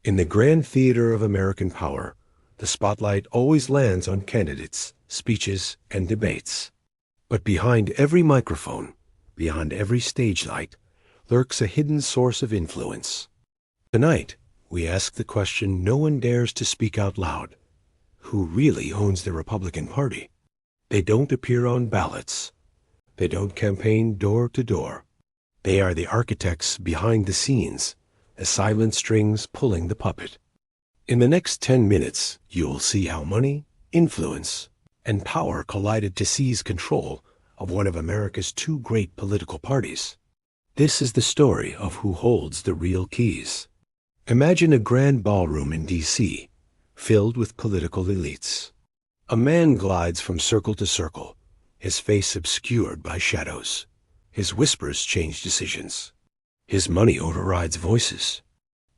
In the grand theater of American power, the spotlight always lands on candidates, speeches, and debates. But behind every microphone, beyond every stage light, lurks a hidden source of influence. Tonight, we ask the question no one dares to speak out loud. Who really owns the Republican Party? They don't appear on ballots. They don't campaign door to door. They are the architects behind the scenes, the silent strings pulling the puppet. In the next 10 minutes, you'll see how money, influence, and power collided to seize control of one of America's two great political parties. This is the story of who holds the real keys. Imagine a grand ballroom in D.C., filled with political elites. A man glides from circle to circle, his face obscured by shadows. His whispers change decisions. His money overrides voices.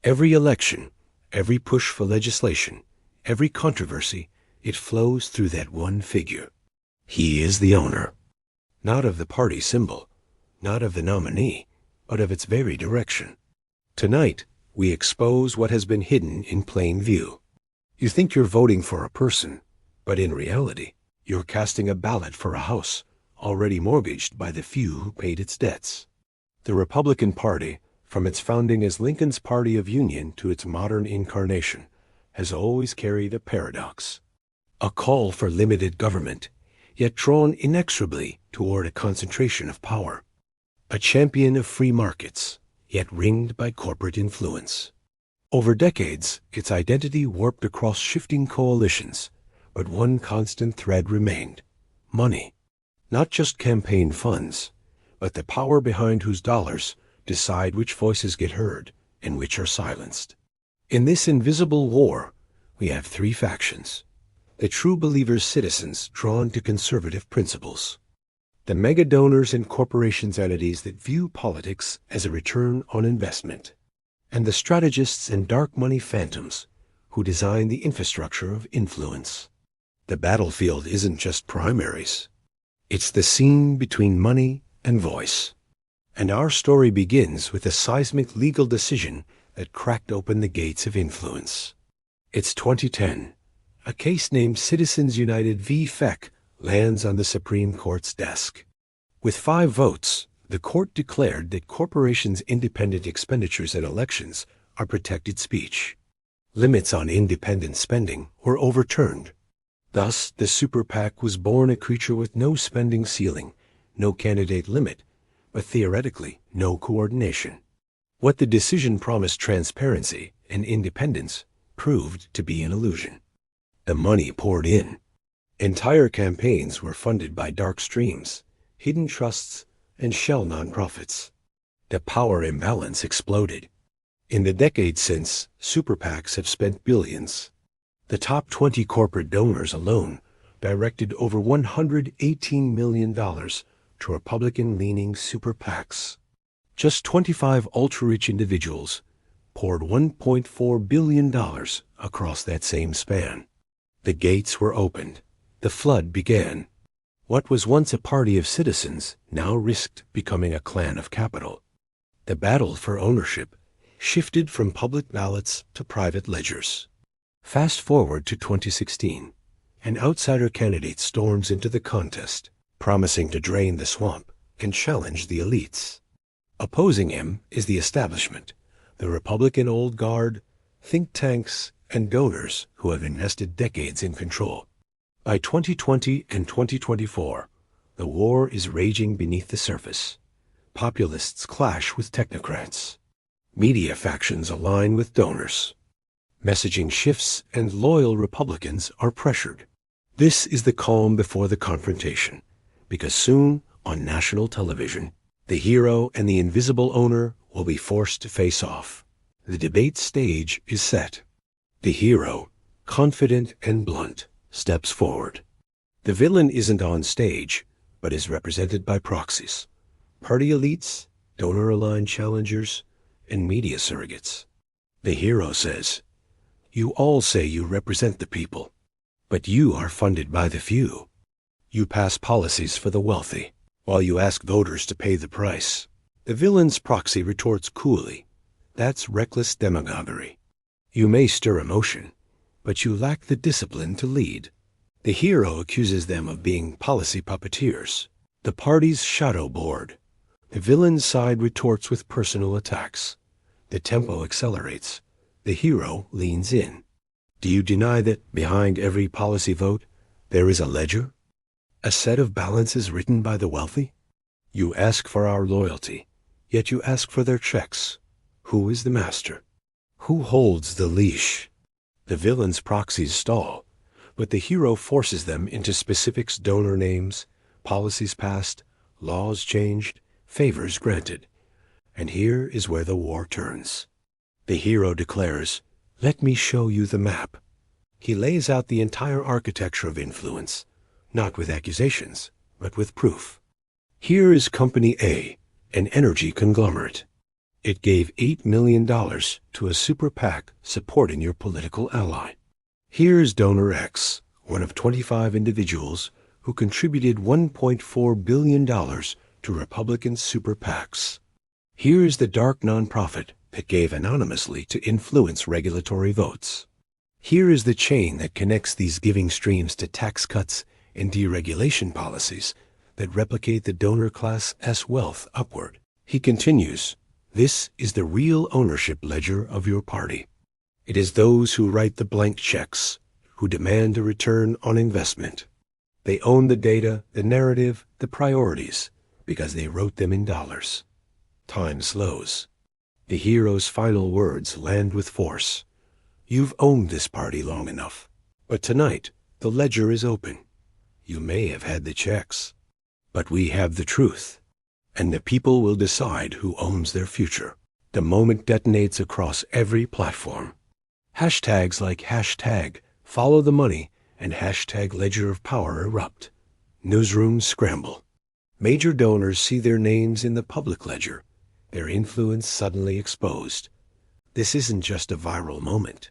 Every election, every push for legislation, every controversy, it flows through that one figure. He is the owner, not of the party symbol, not of the nominee, but of its very direction. Tonight, we expose what has been hidden in plain view. You think you're voting for a person, but in reality, you're casting a ballot for a house already mortgaged by the few who paid its debts. The Republican Party, from its founding as Lincoln's Party of Union to its modern incarnation, has always carried a paradox. A call for limited government, yet drawn inexorably toward a concentration of power. A champion of free markets, yet ringed by corporate influence. Over decades, its identity warped across shifting coalitions, but one constant thread remained: money. Not just campaign funds, but the power behind whose dollars decide which voices get heard and which are silenced. In this invisible war, we have three factions. The true believers' citizens drawn to conservative principles. The mega donors and corporations entities that view politics as a return on investment. And the strategists and dark money phantoms who design the infrastructure of influence. The battlefield isn't just primaries. It's the scene between money and voice. And our story begins with a seismic legal decision that cracked open the gates of influence. It's 2010. A case named Citizens United v. FEC lands on the Supreme Court's desk. With 5 votes, the court declared that corporations' independent expenditures in elections are protected speech. Limits on independent spending were overturned. Thus, the super PAC was born a creature with no spending ceiling, no candidate limit, but theoretically no coordination. What the decision promised transparency and independence proved to be an illusion. The money poured in. Entire campaigns were funded by dark streams, hidden trusts, and shell nonprofits. The power imbalance exploded. In the decades since, super PACs have spent billions. The top 20 corporate donors alone directed over $118 million to Republican-leaning super PACs. Just 25 ultra-rich individuals poured $1.4 billion across that same span. The gates were opened. The flood began. What was once a party of citizens now risked becoming a clan of capital. The battle for ownership shifted from public ballots to private ledgers. Fast forward to 2016. An outsider candidate storms into the contest, promising to drain the swamp and challenge the elites. Opposing him is the establishment, the Republican old guard, think tanks, and donors who have invested decades in control. By 2020 and 2024, the war is raging beneath the surface. Populists clash with technocrats. Media factions align with donors. Messaging shifts and loyal Republicans are pressured. This is the calm before the confrontation, because soon, on national television, the hero and the invisible owner will be forced to face off. The debate stage is set. The hero, confident and blunt, steps forward. The villain isn't on stage, but is represented by proxies. Party elites, donor-aligned challengers, and media surrogates. The hero says, "You all say you represent the people, but you are funded by the few. You pass policies for the wealthy, while you ask voters to pay the price." The villain's proxy retorts coolly, "That's reckless demagoguery. You may stir emotion, but you lack the discipline to lead. The hero accuses them of being policy puppeteers, the party's shadow board. The villain's side retorts with personal attacks. The tempo accelerates. The hero leans in. Do you deny that behind every policy vote there is a ledger? A set of balances written by the wealthy? You ask for our loyalty, yet you ask for their checks. Who is the master? Who holds the leash? The villain's proxies stall, but the hero forces them into specifics: donor names, policies passed, laws changed, favors granted. And here is where the war turns. The hero declares, "Let me show you the map." He lays out the entire architecture of influence, not with accusations, but with proof. Here is Company A, an energy conglomerate. It gave $8 million to a super PAC supporting your political ally. Here's Donor X, one of 25 individuals who contributed $1.4 billion to Republican super PACs. Here's the dark nonprofit that gave anonymously to influence regulatory votes. Here is the chain that connects these giving streams to tax cuts and deregulation policies that replicate the donor class S wealth upward. He continues, "This is the real ownership ledger of your party. It is those who write the blank checks, who demand a return on investment. They own the data, the narrative, the priorities, because they wrote them in dollars." Time slows. The hero's final words land with force. You've owned this party long enough, but tonight the ledger is open. You may have had the checks, but we have the truth, and the people will decide who owns their future. The moment detonates across every platform. Hashtags like hashtag follow the money and hashtag ledger of power erupt. Newsrooms scramble. Major donors see their names in the public ledger, their influence suddenly exposed. This isn't just a viral moment.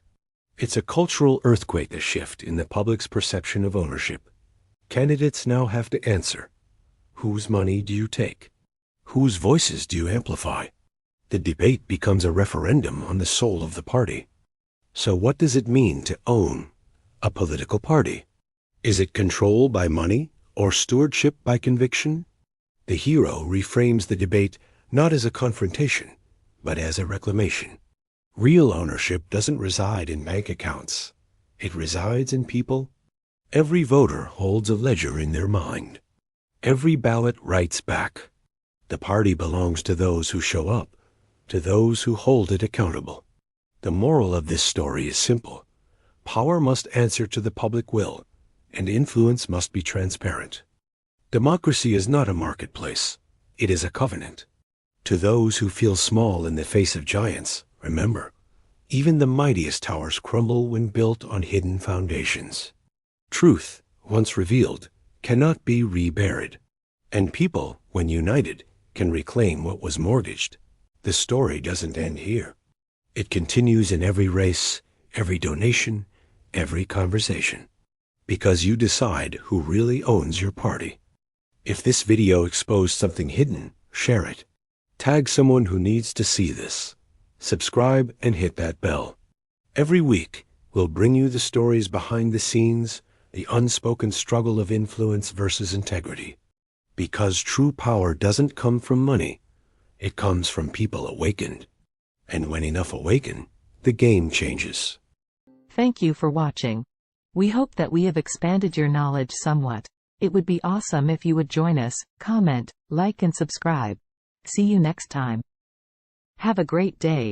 It's a cultural earthquake, a shift in the public's perception of ownership. Candidates now have to answer. Whose money do you take? Whose voices do you amplify? The debate becomes a referendum on the soul of the party. So what does it mean to own a political party? Is it control by money or stewardship by conviction? The hero reframes the debate not as a confrontation, but as a reclamation. Real ownership doesn't reside in bank accounts. It resides in people. Every voter holds a ledger in their mind. Every ballot writes back. The party belongs to those who show up, to those who hold it accountable. The moral of this story is simple. Power must answer to the public will, and influence must be transparent. Democracy is not a marketplace. It is a covenant. To those who feel small in the face of giants, remember, even the mightiest towers crumble when built on hidden foundations. Truth, once revealed, cannot be reburied, and people, when united, can reclaim what was mortgaged. The story doesn't end here. It continues in every race, every donation, every conversation. Because you decide who really owns your party. If this video exposed something hidden, share it. Tag someone who needs to see this. Subscribe and hit that bell. Every week, we'll bring you the stories behind the scenes, the unspoken struggle of influence versus integrity. Because true power doesn't come from money, it comes from people awakened. And when enough awaken, the game changes. Thank you for watching. We hope that we have expanded your knowledge somewhat. It would be awesome if you would join us, comment, like and subscribe. See you next time. Have a great day.